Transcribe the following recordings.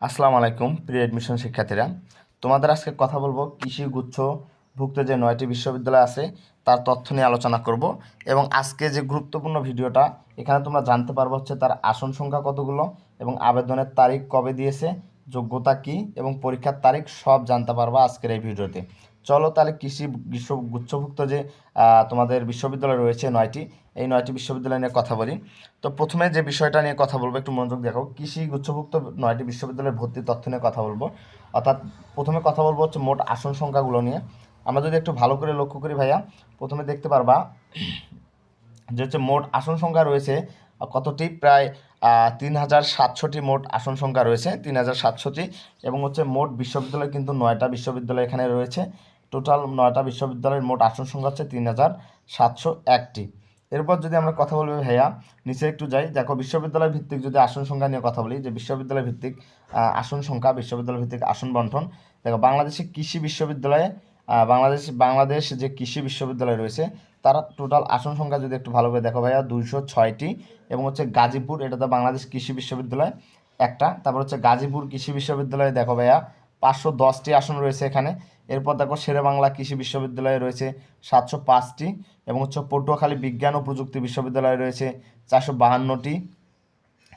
আসসালামু আলাইকুম প্রিয় এডমিশন শিক্ষার্থীরা, তোমাদের আজকে কথা বলবো কৃষি গুচ্ছভুক্ত যে 9টি বিশ্ববিদ্যালয় আছে তার তথ্য নিয়ে আলোচনা করব। এবং আজকে যে গুরুত্বপূর্ণ ভিডিওটা, এখানে তোমরা জানতে পারবো হচ্ছে তার আসন সংখ্যা কতগুলো এবং আবেদনের তারিখ কবে দিয়েছে, যোগ্যতা কি এবং পরীক্ষার তারিখ সব জানতে পারবা আজকের এই ভিডিওতে। চলো তাহলে কৃষি গুচ্ছভুক্ত যে তোমাদের বিশ্ববিদ্যালয় রয়েছে 9টি, এই 9টি বিশ্ববিদ্যালয় নিয়ে কথা বলি। তো প্রথমে যে বিষয়টা নিয়ে কথা বলবো, একটু মনোযোগ দেখো। কৃষি গুচ্ছভুক্ত 9টি বিশ্ববিদ্যালয়ের ভর্তি তথ্য নিয়ে কথা বলবো। অর্থাৎ প্রথমে কথা বলবো হচ্ছে মোট আসন সংখ্যাগুলো নিয়ে। আমরা যদি একটু ভালো করে লক্ষ্য করি ভাইয়া, প্রথমে দেখতে পারবা যে হচ্ছে মোট আসন সংখ্যা রয়েছে কতটি, প্রায় 3700টি মোট আসন সংখ্যা রয়েছে, 3700টি। এবং হচ্ছে মোট বিশ্ববিদ্যালয় কিন্তু 9টা বিশ্ববিদ্যালয় এখানে রয়েছে। টোটাল 9টা বিশ্ববিদ্যালয়ের মোট আসন সংখ্যা হচ্ছে 3701টি। এরপর যদি আমরা কথা বলবো ভাইয়া, নিচে একটু যাই, দেখো বিশ্ববিদ্যালয় ভিত্তিক যদি আসন সংখ্যা নিয়ে কথা বলি, যে বিশ্ববিদ্যালয় ভিত্তিক আসন সংখ্যা, বিশ্ববিদ্যালয় ভিত্তিক আসন বন্টন। দেখো বাংলাদেশে কৃষি বিশ্ববিদ্যালয়ে বাংলাদেশ যে কৃষি বিশ্ববিদ্যালয় রয়েছে তার টোটাল আসন সংখ্যা যদি একটু ভালো করে দেখো ভাইয়া, 206টি। এবং হচ্ছে গাজীপুর, এটা তো বাংলাদেশ কৃষি বিশ্ববিদ্যালয় একটা। তারপর হচ্ছে গাজীপুর কৃষি বিশ্ববিদ্যালয়ে দেখো ভাইয়া 510টি আসন রয়েছে এখানে। এরপর দেখো শেরেবাংলা কৃষি বিশ্ববিদ্যালয়ে রয়েছে 705টি। এবং হচ্ছে পটুয়াখালী বিজ্ঞান ও প্রযুক্তি বিশ্ববিদ্যালয়ে রয়েছে 452টি।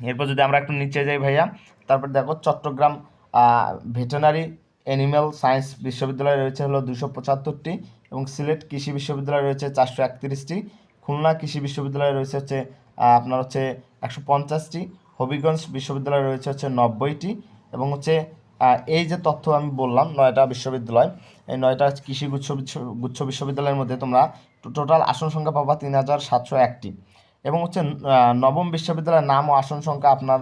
এরপর যদি আমরা একটু নিচে যাই ভাইয়া, তারপর দেখো চট্টগ্রাম ভেটেনারি অ্যানিম্যাল সায়েন্স বিশ্ববিদ্যালয়ে রয়েছে হলো 275টি। এবং সিলেট কৃষি বিশ্ববিদ্যালয়ে রয়েছে 431টি। খুলনা কৃষি বিশ্ববিদ্যালয়ে রয়েছে হচ্ছে আপনার হচ্ছে 150টি। হবিগঞ্জ বিশ্ববিদ্যালয়ে রয়েছে হচ্ছে 90টি। এবং হচ্ছে এই যে তথ্য আমি বললাম 9টা বিশ্ববিদ্যালয়, এই 9টা কৃষি গুচ্ছ বিশ্ববিদ্যালয়ের মধ্যে তোমরা টোটাল আসন সংখ্যা পাবা 3701টি। এবং হচ্ছে নবম বিশ্ববিদ্যালয়ের নাম ও আসন সংখ্যা আপনার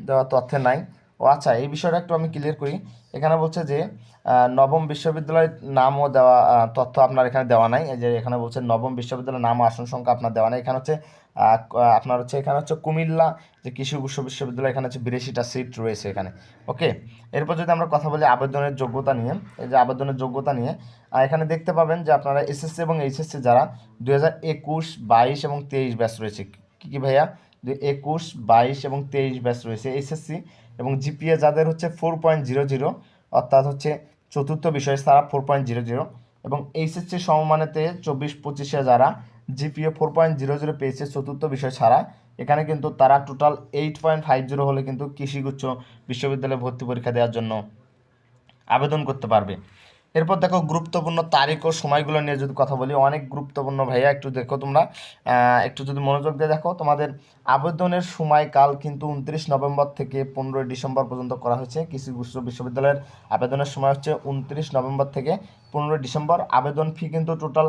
দেওয়া তথ্যে নাই। ও আচ্ছা, এই বিষয়টা একটু আমি ক্লিয়ার করি। এখানে বলছে যে নবম বিশ্ববিদ্যালয়ের নামও দেওয়া তথ্য আপনার এখানে দেওয়া নাই। এই যে এখানে বলছে নবম বিশ্ববিদ্যালয়ের নাম ও আসন সংখ্যা আপনার দেওয়া নাই। এখানে হচ্ছে আপনার হচ্ছে এখানে হচ্ছে কুমিল্লা যে কৃষি বিশ্ববিদ্যালয়, এখানে হচ্ছে 82টা সিট রয়েছে এখানে। ওকে, এরপর যদি আমরা কথা বলি আবেদনের যোগ্যতা নিয়ে, এই যে আবেদনের যোগ্যতা নিয়ে এখানে দেখতে পাবেন যে আপনারা এসএসসি এবং এইচএসসি যারা 2021, 22 এবং 23 ব্যাচ রয়েছে। কী ভাইয়া? 21, 22 এবং 23 ব্যাচ রয়েছে এইচএসসি। এবং জিপিএ যাদের হচ্ছে 4.00, অর্থাৎ হচ্ছে চতুর্থ বিষয় তারা 4.00। এবং এইচএসসি সমমানেতে 24-25 যারা জিপিএ 4.00 পেয়েছে চতুর্থ বিষয় ছাড়া, এখানে কিন্তু তারা টোটাল 8.50 হলে কিন্তু কৃষিগুচ্ছ বিশ্ববিদ্যালয়ে ভর্তি পরীক্ষা দেওয়ার জন্য আবেদন করতে পারবে। এরপর দেখো গুরুত্বপূর্ণ তারিখ ও সময়গুলো নিয়ে যদি কথা বলি, অনেক গুরুত্বপূর্ণ ভাইয়া, একটু দেখো তোমরা একটু যদি মনোযোগ দিয়ে দেখো, তোমাদের আবেদনের সময়কাল কিন্তু 29 নভেম্বর থেকে 15 ডিসেম্বর পর্যন্ত করা হয়েছে। কৃষি বিশ্ববিদ্যালয়ের আবেদনের সময় হচ্ছে 29 নভেম্বর থেকে 15 ডিসেম্বর। আবেদন ফি কিন্তু টোটাল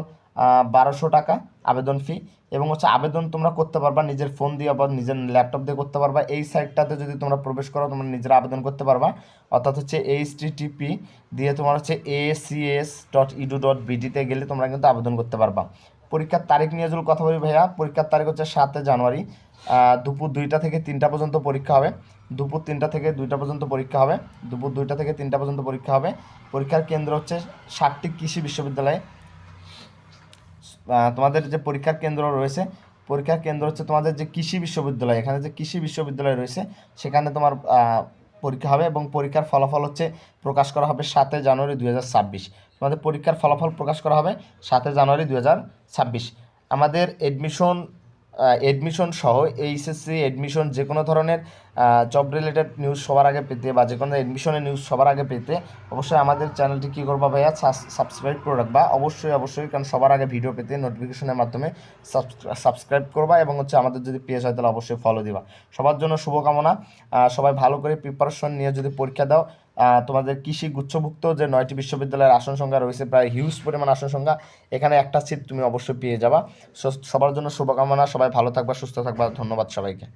1200 টাকা আবেদন ফি। এবং হচ্ছে আবেদন তোমরা করতে পারবা নিজের ফোন দিয়ে বা নিজের ল্যাপটপ দিয়ে করতে পারবা। এই সাইটটাতে যদি তোমরা প্রবেশ করো তোমরা নিজেরা আবেদন করতে পারবা। অর্থাৎ হচ্ছে HTTP দিয়ে তোমার হচ্ছে acs.edu.bd-তে গেলে তোমরা কিন্তু আবেদন করতে পারবা। পরীক্ষার তারিখ নিয়ে যদি কথা বলি ভাইয়া, পরীক্ষার তারিখ হচ্ছে 7 জানুয়ারি, দুপুর 2টা থেকে 3টা পর্যন্ত পরীক্ষা হবে। দুপুর 3টা থেকে 2টা পর্যন্ত পরীক্ষা হবে। দুপুর 2টা থেকে 3টা পর্যন্ত পরীক্ষা হবে। পরীক্ষার কেন্দ্র হচ্ছে 7টি কৃষি বিশ্ববিদ্যালয়ে। তোমাদের যে পরীক্ষার কেন্দ্র রয়েছে, পরীক্ষার কেন্দ্র হচ্ছে তোমাদের যে কৃষি বিশ্ববিদ্যালয়, এখানে যে কৃষি বিশ্ববিদ্যালয় রয়েছে সেখানে তোমার পরীক্ষা হবে। এবং পরীক্ষার ফলাফল হচ্ছে প্রকাশ করা হবে 7 জানুয়ারি 2026। তোমাদের পরীক্ষার ফলাফল প্রকাশ করা হবে 7 জানুয়ারি 2026। আমাদের এডমিশন সহ এইচএসসি এডমিশন যে কোনো ধরনের জব রিলেটেড নিউজ সবার আগে পেতে বা যে কোনো এডমিশনের নিউজ সবার আগে পেতে অবশ্যই আমাদের চ্যানেলটি কী করবা ভাইয়া, সাবস্ক্রাইব করে রাখবা। অবশ্যই, কারণ সবার আগে ভিডিও পেতে নোটিফিকেশনের মাধ্যমে সাবস্ক্রাইব করবা। এবং হচ্ছে আমাদের যদি পেজ হয় তাহলে অবশ্যই ফলো দিবা। সবার জন্য শুভকামনা। সবাই ভালো করে প্রিপারেশন নিয়ে যদি পরীক্ষা দাও, তোমাদের কৃষি গুচ্ছভুক্ত যে 9টি বিশ্ববিদ্যালয়ের আসন সংখ্যা রয়েছে, প্রায় হিউজ পরিমাণ আসন সংখ্যা, এখানে একটা সিট তুমি অবশ্যই পেয়ে যাবা। সবার জন্য শুভকামনা। সবাই ভালো থাকবা, সুস্থ থাকবা। ধন্যবাদ সবাইকে।